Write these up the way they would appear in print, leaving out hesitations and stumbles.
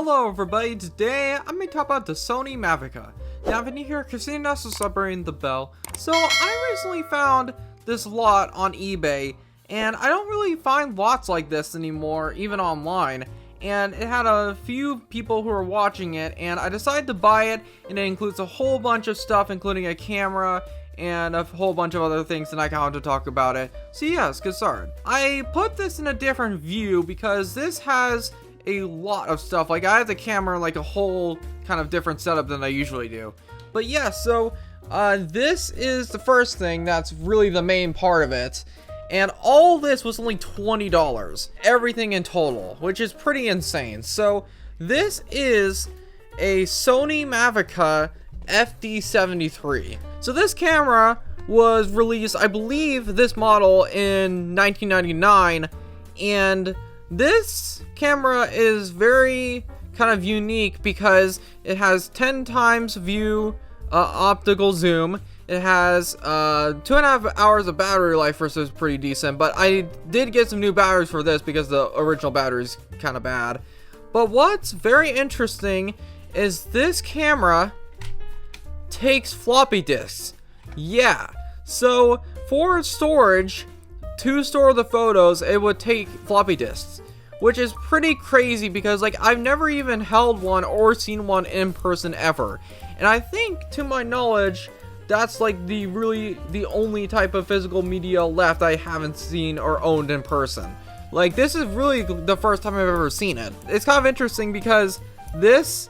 Hello everybody, today I'm going to talk about the Sony Mavica. Now if you hear Christina celebrating the bell, so I recently found this lot on eBay, and I don't really find lots like this anymore, even online. And it had a few people who were watching it, and I decided to buy it, and it includes a whole bunch of stuff, including a camera, and a whole bunch of other things, and I kind of want to talk about it. So yeah, let's get started. I put this in a different view because this has a lot of stuff. Like, I have the camera in like a whole kind of different setup than I usually do. But yeah, so this is the first thing that's really the main part of it. And all this was only $20, everything in total, which is pretty insane. So this is a Sony Mavica FD73. So this camera was released, I believe, this model in 1999, and this camera is very kind of unique because it has 10 times view optical zoom. It has 2.5 hours of battery life, which is pretty decent, but I did get some new batteries for this because the original battery is kind of bad. But what's very interesting is this camera takes floppy disks. Yeah, so for storage, to store the photos, it would take floppy disks, which is pretty crazy because, like, I've never even held one or seen one in person ever. And I think, to my knowledge, that's like the only type of physical media left I haven't seen or owned in person. Like, this is really the first time I've ever seen it. It's kind of interesting because this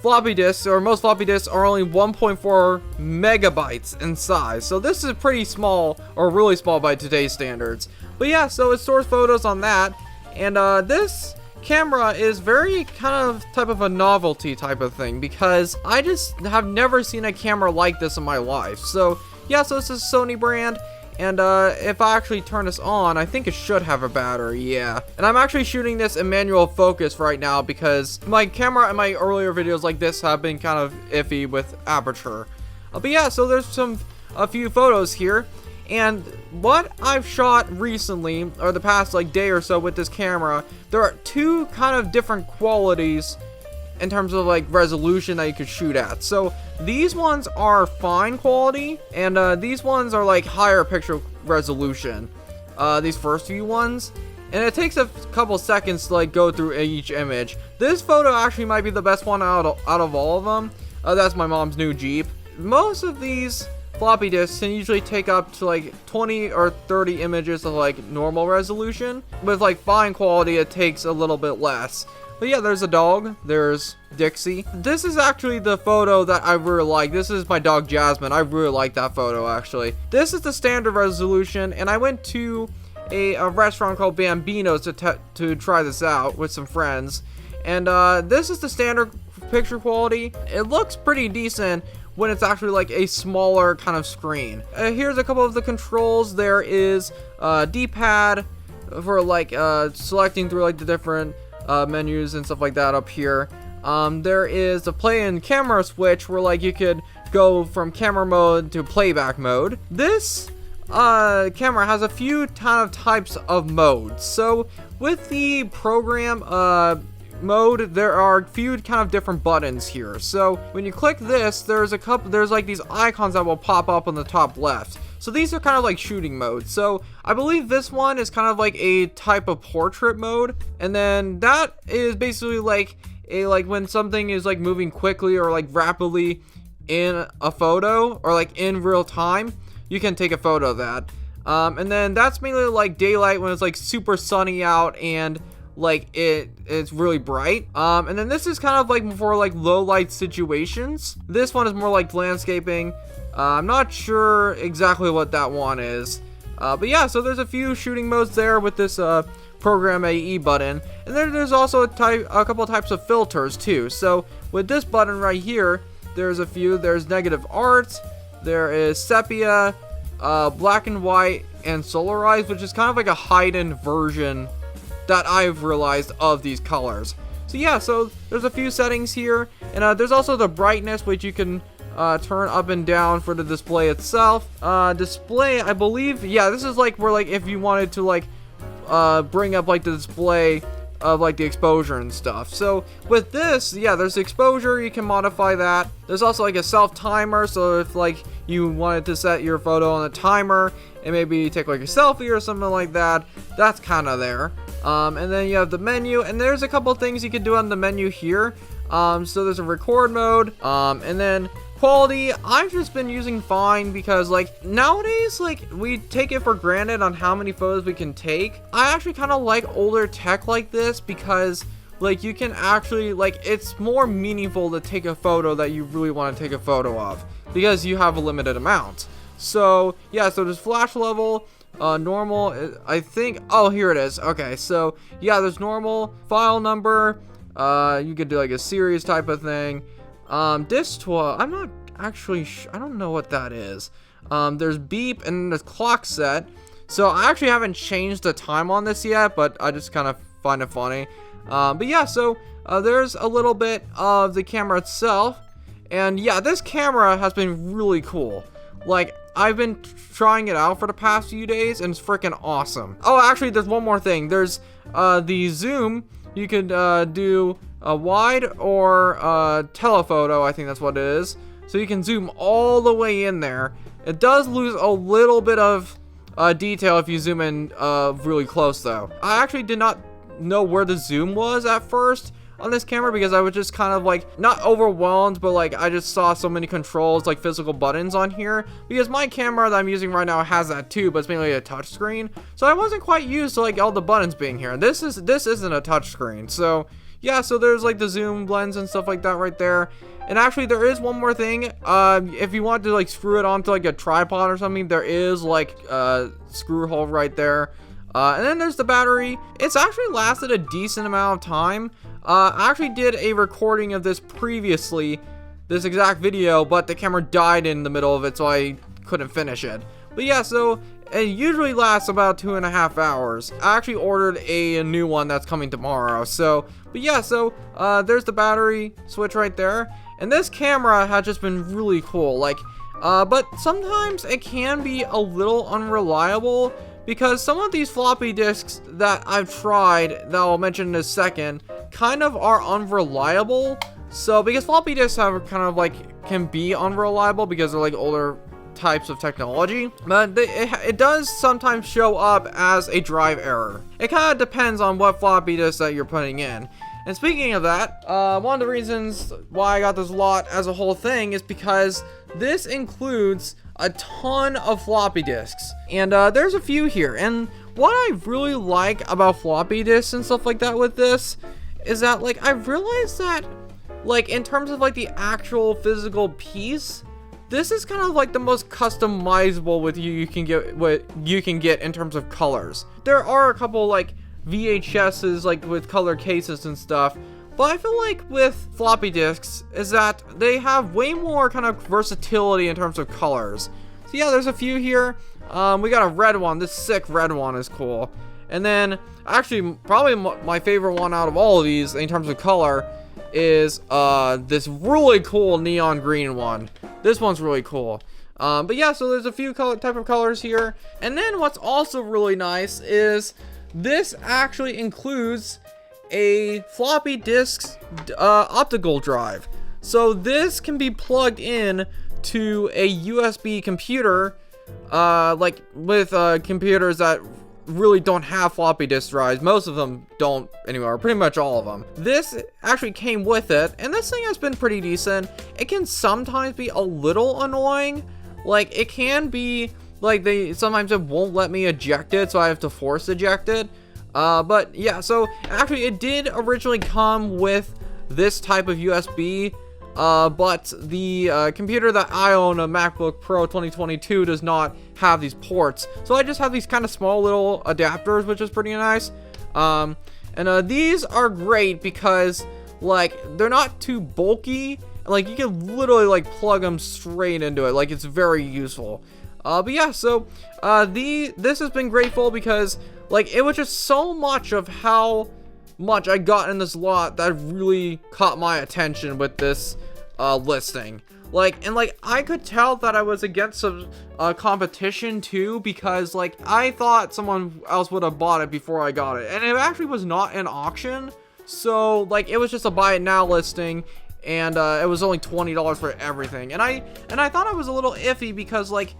floppy disks, or most floppy disks, are only 1.4 megabytes in size. So this is pretty small, or really small by today's standards. But yeah, so it stores photos on that. And this camera is very kind of type of a novelty type of thing because I just have never seen a camera like this in my life. So yeah, so this is a Sony brand. And if I actually turn this on, I think it should have a battery, yeah. And I'm actually shooting this in manual focus right now because my camera in my earlier videos like this have been kind of iffy with aperture. But yeah, so there's a few photos here. And what I've shot recently, or the past like day or so with this camera, there are two kind of different qualities in terms of like resolution that you could shoot at. So these ones are fine quality, and these ones are like higher picture resolution, these first few ones, and it takes a couple seconds to like go through each image. This photo actually might be the best one out of all of them. That's my mom's new Jeep. Most of these floppy disks can usually take up to like 20 or 30 images of like normal resolution. With like fine quality, it takes a little bit less. But yeah, there's a dog, there's Dixie. This is actually the photo that I really like. This is my dog Jasmine. I really like that photo actually. This is the standard resolution, and I went to a restaurant called Bambino's to try this out with some friends. And this is the standard picture quality. It looks pretty decent when it's actually like a smaller kind of screen. Here's a couple of the controls. There is D-pad for like selecting through like the different menus and stuff like that up here. There is the play and camera switch where like you could go from camera mode to playback mode. This camera has a few kind of types of modes. So with the program mode, there are a few kind of different buttons here. So when you click this, there's like these icons that will pop up on the top left. So these are kind of like shooting modes. So I believe this one is kind of like a type of portrait mode, and then that is basically like when something is like moving quickly or like rapidly in a photo or like in real time, you can take a photo of that. And then that's mainly like daylight when it's like super sunny out and like it's really bright. And then this is kind of like for like low light situations. This one is more like landscaping. I'm not sure exactly what that one is. But yeah, so there's a few shooting modes there with this program AE button. And then there's also a couple of types of filters too. So with this button right here, there's a few. There's negative art, there is sepia, black and white, and solarized, which is kind of like a high-end version that I've realized of these colors. So yeah, so there's a few settings here, and there's also the brightness, which you can turn up and down for the display itself. Display, I believe, yeah, this is like where like if you wanted to like bring up like the display of like the exposure and stuff. So with this, yeah, there's the exposure, you can modify that. There's also like a self timer, so if like you wanted to set your photo on a timer and maybe take like a selfie or something like that, that's kind of there. And then you have the menu, and there's a couple things you can do on the menu here. So there's a record mode, and then quality, I've just been using fine because like nowadays, like we take it for granted on how many photos we can take. I actually kind of like older tech like this because like you can actually, like, it's more meaningful to take a photo that you really want to take a photo of because you have a limited amount. So yeah, so there's flash level, normal, I think, oh, here it is. Okay, so yeah, there's normal, file number, you could do like a series type of thing. Disk 12, I'm not actually I don't know what that is. There's beep and there's clock set. So I actually haven't changed the time on this yet, but I just kind of find it funny. But yeah, so there's a little bit of the camera itself. And yeah, this camera has been really cool. Like, I've been trying it out for the past few days, and it's freaking awesome. Oh, actually, there's one more thing. There's the zoom. You could do a wide or telephoto, I think that's what it is. So you can zoom all the way in there. It does lose a little bit of detail if you zoom in really close, though. I actually did not know where the zoom was at first on this camera because I was just kind of like not overwhelmed, but like I just saw so many controls, like physical buttons on here, because my camera that I'm using right now has that too, but it's mainly a touch screen, so I wasn't quite used to like all the buttons being here. This isn't a touch screen. So yeah, so there's like the zoom lens and stuff like that right there. And actually there is one more thing. If you want to like screw it onto like a tripod or something, there is like a screw hole right there. And then there's the battery. It's actually lasted a decent amount of time. I actually did a recording of this previously, this exact video, but the camera died in the middle of it, so I couldn't finish it. But yeah, so it usually lasts about 2.5 hours. I actually ordered a new one that's coming tomorrow. So, but yeah, so there's the battery switch right there. And this camera has just been really cool. Like, but sometimes it can be a little unreliable, because some of these floppy disks that I've tried, that I'll mention in a second, kind of are unreliable. So, because floppy disks have kind of like, can be unreliable because they're like older types of technology, but it does sometimes show up as a drive error. It kind of depends on what floppy disk that you're putting in. And speaking of that, one of the reasons why I got this lot as a whole thing is because this includes a ton of floppy disks, and there's a few here. And what I really like about floppy disks and stuff like that with this is that, like, I've realized that, like, in terms of like the actual physical piece, this is kind of like the most customizable with you can get, what you can get in terms of colors. There are a couple like VHSs like with color cases and stuff, but I feel like with floppy disks is that they have way more kind of versatility in terms of colors. So yeah, there's a few here. We got a red one. This sick red one is cool. And then actually probably my favorite one out of all of these in terms of color is this really cool neon green one. This one's really cool. But yeah, so there's a few type of colors here. And then what's also really nice is this actually includes a floppy disk optical drive. So this can be plugged in to a USB computer, like with computers that really don't have floppy disk drives. Most of them don't anymore, pretty much all of them. This actually came with it, and this thing has been pretty decent. It can sometimes be a little annoying. Like, it can be like sometimes it won't let me eject it, so I have to force eject it. But yeah, so actually it did originally come with this type of USB, but the computer that I own, a MacBook Pro 2022, does not have these ports. So I just have these kind of small little adapters, which is pretty nice. And these are great because, like, they're not too bulky. Like, you can literally like plug them straight into it. Like, it's very useful. But yeah, so this has been grateful because, like, it was just so much of how much I got in this lot that really caught my attention with this listing. Like, and like, I could tell that I was against some competition too, because like, I thought someone else would have bought it before I got it, and it actually was not an auction. So like, it was just a buy it now listing, and it was only $20 for everything. And I thought it was a little iffy because like,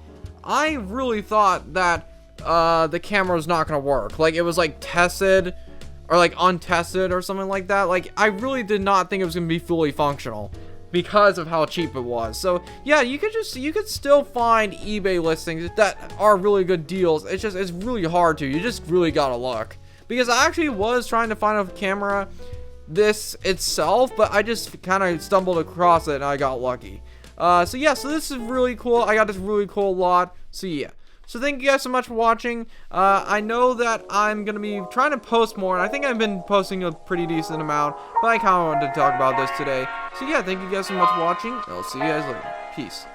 I really thought that the camera was not gonna work. Like, it was like tested or like untested or something like that. Like, I really did not think it was gonna be fully functional because of how cheap it was. So yeah, you could still find eBay listings that are really good deals. It's really hard to. You just really gotta look, because I actually was trying to find a camera this itself, but I just kind of stumbled across it and I got lucky. So yeah, so this is really cool. I got this really cool lot. So yeah. So thank you guys so much for watching. I know that I'm going to be trying to post more, and I think I've been posting a pretty decent amount, but I kind of wanted to talk about this today. So yeah, thank you guys so much for watching, and I'll see you guys later. Peace.